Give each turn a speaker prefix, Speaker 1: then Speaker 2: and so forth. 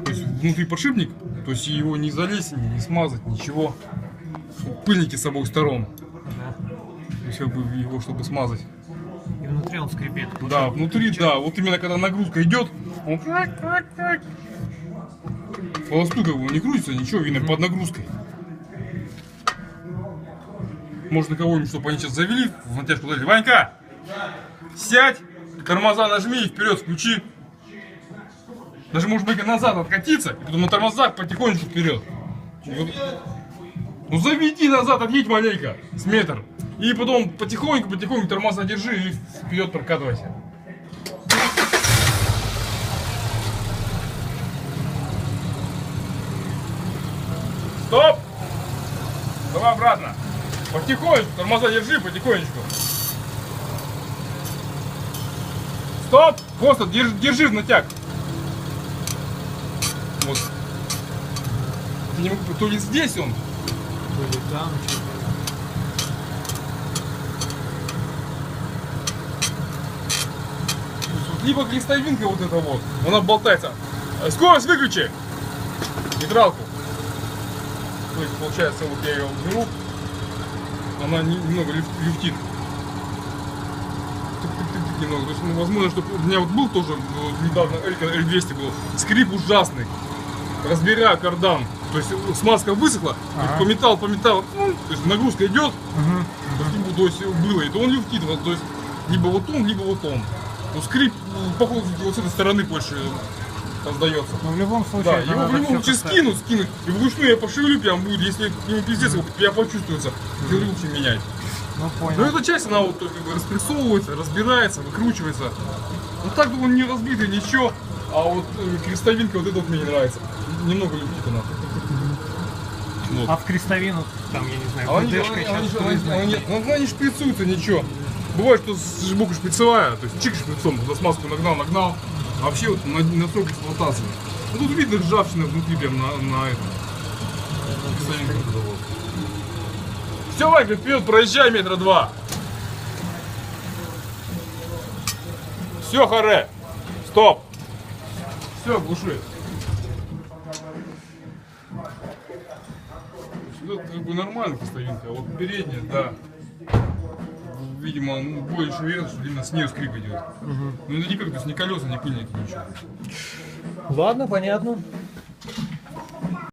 Speaker 1: То есть внутри подшипник, то есть его не залезть, не смазать, ничего. Пыльники с обоих сторон. То есть как бы его, чтобы смазать.
Speaker 2: И внутри он скрипит.
Speaker 1: Да, внутри, да. Вот именно когда нагрузка идет, он полосту как бы не крутится, ничего, видно, под нагрузкой. Можно кого-нибудь, чтобы они сейчас завели в натяжку, дали. Ванька, сядь, тормоза нажми и вперед включи. Даже может быть назад откатиться, и потом на тормозах потихонечку вперед. Ну заведи назад, отъедь маленько, с метр. И потом потихоньку тормоза держи и вперед прокатывайся. Стоп! Давай обратно. Потихонечку, тормоза держи, потихонечку. Стоп! Просто держи в натяг. Вот. Я не могу, то ли здесь он,
Speaker 2: То ли там,
Speaker 1: либо крестовинка вот эта вот, она болтается. Скорость выключи! Нейтралку. То есть получается, вот я ее беру, она немного люфтит. Немного. То есть, ну, возможно, что у меня вот был тоже недавно L200 был, скрип ужасный. Разбираю кардан, то есть смазка высохла, по металл, ну, то есть нагрузка идет, то есть было, и то он люфтит, то есть либо вот он, либо вот он. Но скрип, походу, вот с этой стороны больше раздается.
Speaker 2: но в любом случае,
Speaker 1: Да, его в любом случае скинуть, и вручную я пошевелю, прям будет, если ему пиздец, я почувствуется, лучше менять.
Speaker 2: Ну, понял.
Speaker 1: Но эта часть, она вот как бы распрессовывается, разбирается, выкручивается. Ну так он не разбитый, ничего, а вот крестовинка вот эта вот мне не нравится. Немного люфтит она. Вот.
Speaker 2: А в крестовину, там, я не знаю,
Speaker 1: она не шприцуется, ничего. Бывает, что сбоку шприцевая, то есть чик шприцом, за смазку нагнал, а вообще вот на срок эксплуатации. Ну тут видно ржавчина внутри прям на этом. Все, Ванька, вперед, проезжай метра 2. Все, харе. Стоп. Все, глуши. Это как бы нормально крестовинка, а вот передняя, да. Видимо, ну, больше верно, что именно с нее скрип идет. Ну это никак, то есть ни колеса, ни пыльники, ничего.
Speaker 2: Ладно, понятно.